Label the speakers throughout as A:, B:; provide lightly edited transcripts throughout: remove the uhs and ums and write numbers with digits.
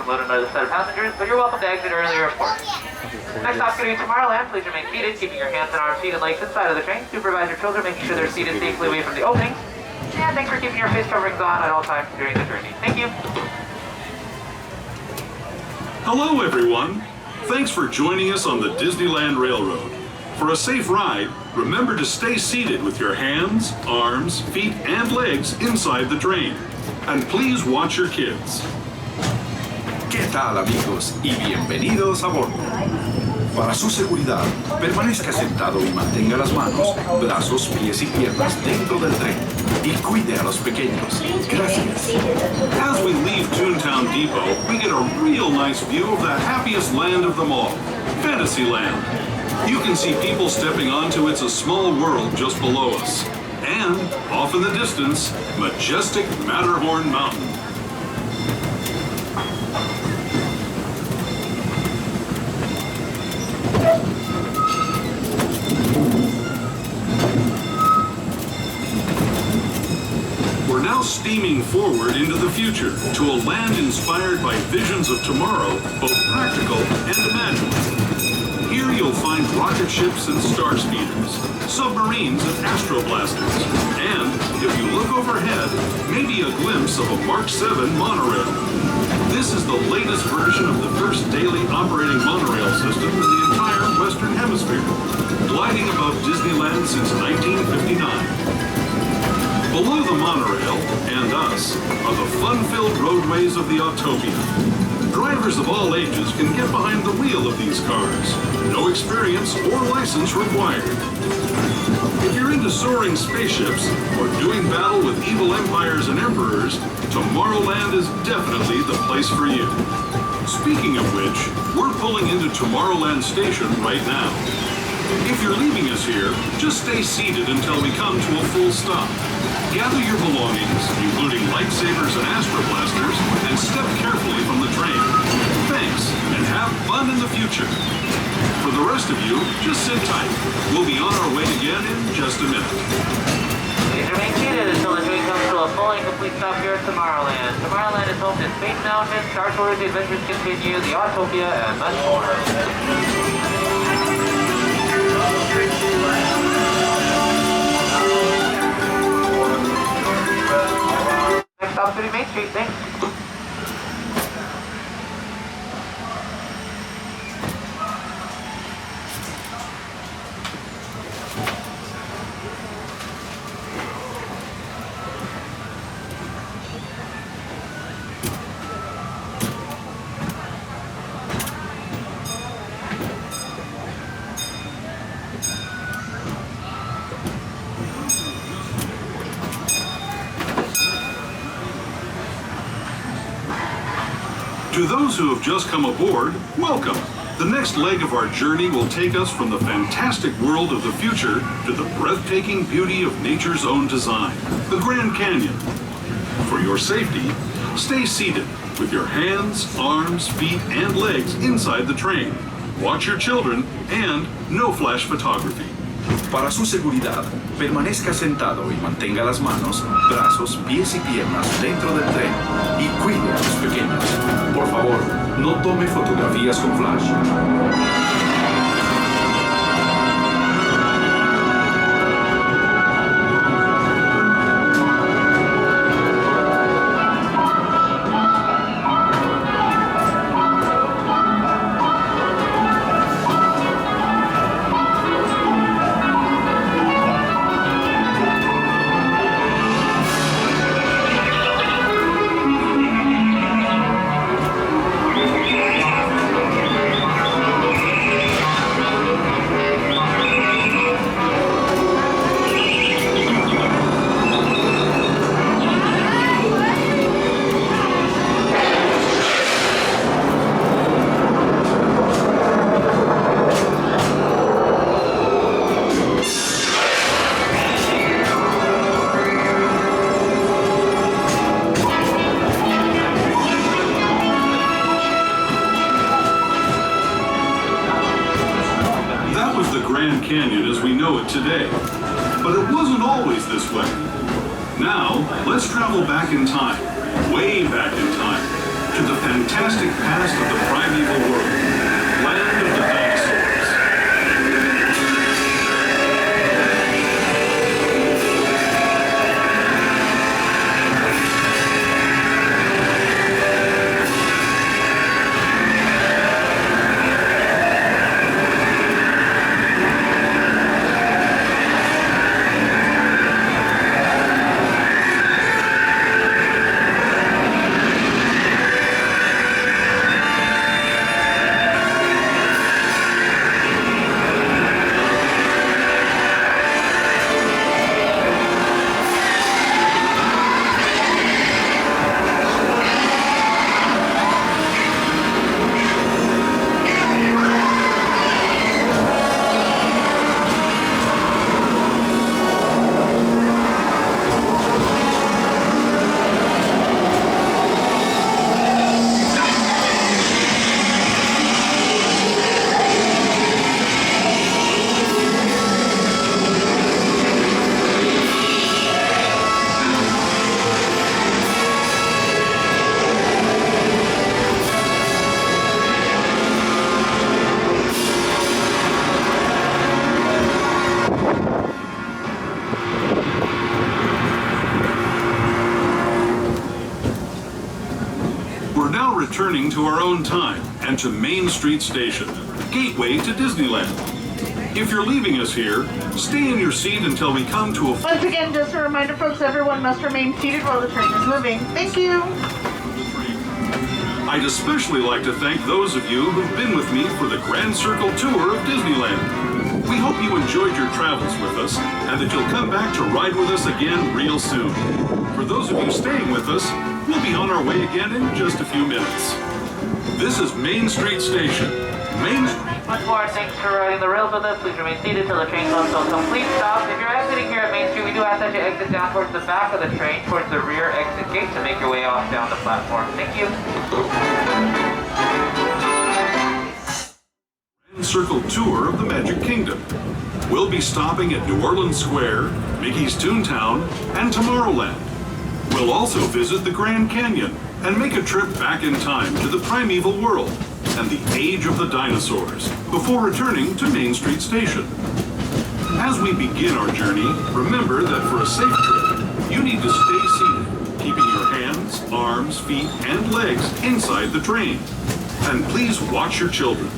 A: load another set of passengers, but you're welcome to exit earlier, of course. Next stop, going to Tomorrowland. Please remain seated, keeping your hands and arms, feet, and legs inside of the train. Supervise your children, making sure they're seated safely away from the openings. And thanks for keeping your face coverings on at all times during the journey. Thank you.
B: Hello, everyone. Thanks for joining us on the Disneyland Railroad. For a safe ride, remember to stay seated with your hands, arms, feet, and legs inside the train. And please watch your kids.
C: ¿Qué tal, amigos? Y bienvenidos a bordo. Para su seguridad, permanezca sentado y mantenga las manos, brazos, pies y piernas dentro del tren. Y cuide a los pequeños. Gracias.
B: As we leave Toontown Depot, we get a real nice view of the happiest land of them all, Fantasyland. You can see people stepping onto It's a Small World just below us. And, off in the distance, majestic Matterhorn Mountain. We're now steaming forward into the future to a land inspired by visions of tomorrow, both practical and imagined. Here you'll find rocket ships and star speeders, submarines and astroblasters, and, if you look overhead, maybe a glimpse of a Mark 7 monorail. This is the latest version of the first daily operating monorail system in the entire Western Hemisphere, gliding above Disneyland since 1959. Below the monorail, and us, are the fun-filled roadways of the Autopia. Drivers of all ages can get behind the wheel of these cars. No experience or license required. If you're into soaring spaceships or doing battle with evil empires and emperors, Tomorrowland is definitely the place for you. Speaking of which, we're pulling into Tomorrowland Station right now. If you're leaving us here, just stay seated until we come to a full stop. Gather your belongings, including lightsabers and astroblasters, and step carefully from the train. Thanks, and have fun in the future. For the rest of you, just sit tight. We'll be on our way again in just a minute.
A: Please remain seated until the train comes to a full and complete stop here at Tomorrowland. Tomorrowland is home to Space Mountain, Star Tours, The Adventures Continue, the Autopia, and much more. Next stop, City Main Street, thanks.
B: To those who have just come aboard, welcome. The next leg of our journey will take us from the fantastic world of the future to the breathtaking beauty of nature's own design, the Grand Canyon. For your safety, stay seated with your hands, arms, feet, and legs inside the train. Watch your children and no flash photography.
C: Para su seguridad, permanezca sentado y mantenga las manos, brazos, pies y piernas dentro del tren y cuide a los pequeños. Por favor, no tome fotografías con flash.
B: Canyon as we know it today. But it wasn't always this way. Now, let's travel back in time, way back in time, to the fantastic past of the primeval world, land of the dinosaurs. We're now returning to our own time and to Main Street Station, gateway to Disneyland. If you're leaving us here, stay in your seat until we come to a...
D: Once again, just a reminder, folks, everyone must remain seated while the train is moving. Thank you.
B: I'd especially like to thank those of you who've been with me for the Grand Circle Tour of Disneyland. We hope you enjoyed your travels with us and that you'll come back to ride with us again real soon. For those of you staying with us, we'll be on our way again in just a few minutes. This is Main Street Station.
A: Once more, thanks for riding the rails with us. Please remain seated till the train comes to a complete stop. If you're exiting here at Main Street, we do ask that you exit down towards the back of the train, towards the rear exit gate, to make your way off down the platform. Thank you.
B: Grand Circle Tour of the Magic Kingdom. We'll be stopping at New Orleans Square, Mickey's Toontown, and Tomorrowland. We'll also visit the Grand Canyon and make a trip back in time to the primeval world and the age of the dinosaurs before returning to Main Street Station. As we begin our journey, remember that for a safe trip, you need to stay seated, keeping your hands, arms, feet, and legs inside the train. And please watch your children.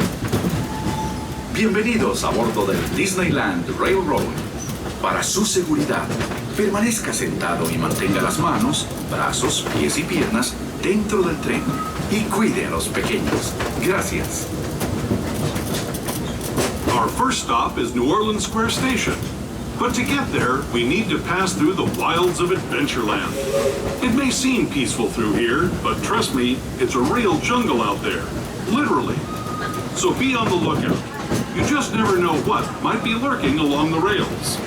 C: Bienvenidos a bordo del Disneyland Railroad. Para su seguridad, permanezca sentado y mantenga las manos, brazos, pies y piernas dentro del tren y cuide a los pequeños. Gracias.
B: Our first stop is New Orleans Square Station. But to get there, we need to pass through the wilds of Adventureland. It may seem peaceful through here, but trust me, it's a real jungle out there. Literally. So be on the lookout. You just never know what might be lurking along the rails.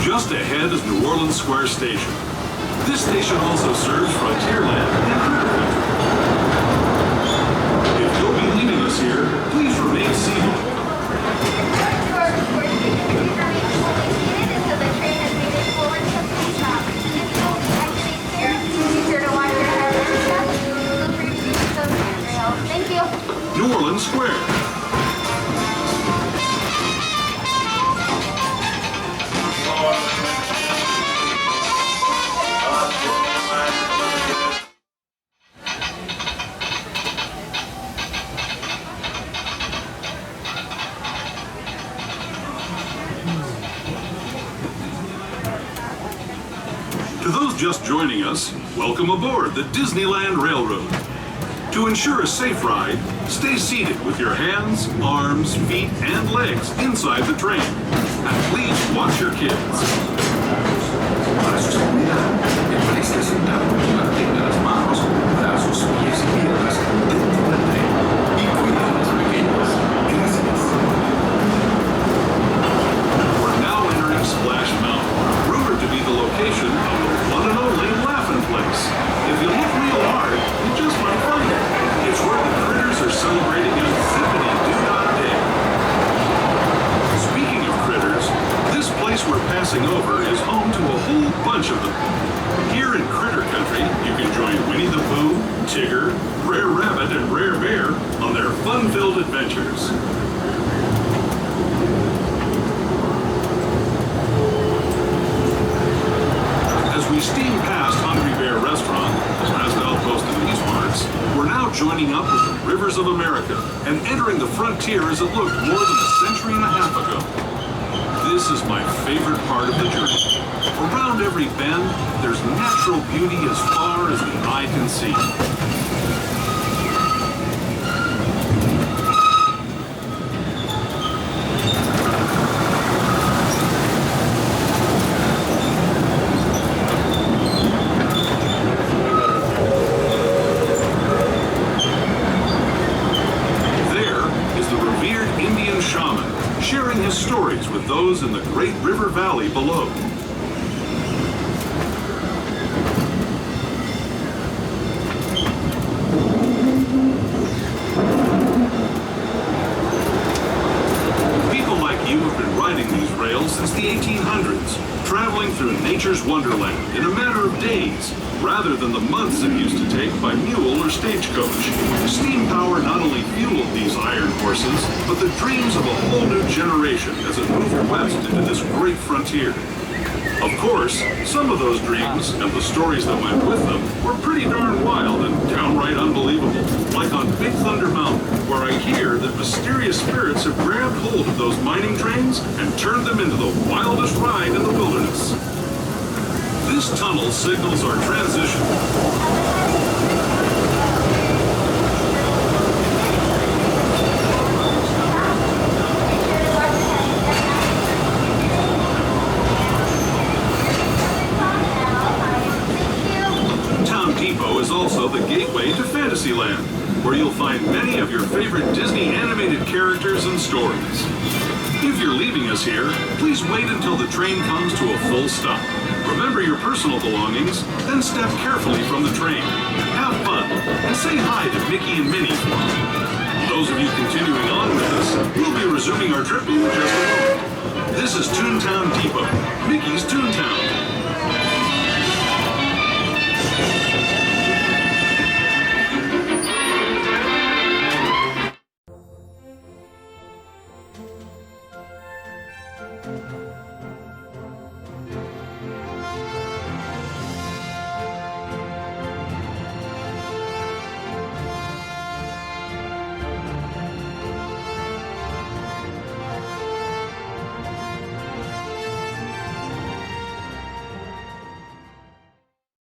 B: Just ahead is New Orleans Square Station. This station also serves Frontierland and Critter Country. If you'll be leaving us here, please remain seated. New Orleans Square. To those just joining us, welcome aboard the Disneyland Railroad. To ensure a safe ride, stay seated with your hands, arms, feet, and legs inside the train. And please watch your kids.
C: Para su seguridad, permanezca sentado y mantenga las manos, brazos, pies y piernas dentro del tren y cuide a los pequeños. Gracias.
B: We're now entering Splash Mountain, rumored to be the location of the one and only Laugh-In Place. If you look real hard, you just might find it. It's where the critters are celebrating a zippity-doo-dah day. Speaking of critters, this place we're passing over is home fun-filled adventures. As we steam past Hungry Bear Restaurant, the last outpost in these parts, we're now joining up with the rivers of America and entering the frontier as it looked more than a century and a half ago. This is my favorite part of the journey. Around every bend, there's natural beauty as far as the eye can see. Sharing his stories with those in the Great River Valley below. People like you have been riding these rails since the 1800s, traveling through nature's wonderland in a matter of days, rather than the months it used to take by mule or stagecoach. Steam power not only fueled these iron horses, but the dreams of a whole new generation as it moved west into this great frontier. Of course, some of those dreams and the stories that went with them were pretty darn wild and downright unbelievable, like on Big Thunder Mountain, where I hear that mysterious spirits have grabbed hold of those mining trains and turned them into the wildest ride in the wilderness. This tunnel signals our transition. Toontown Depot is also the gateway to Fantasyland, where you'll find many of your favorite Disney animated characters and stories. If you're leaving us here, please wait until the train comes to a full stop. Remember your personal belongings, then step carefully from the train. Have fun, and say hi to Mickey and Minnie for me. Those of you continuing on with us, we'll be resuming our trip in just a moment. This is Toontown Depot, Mickey's Toontown.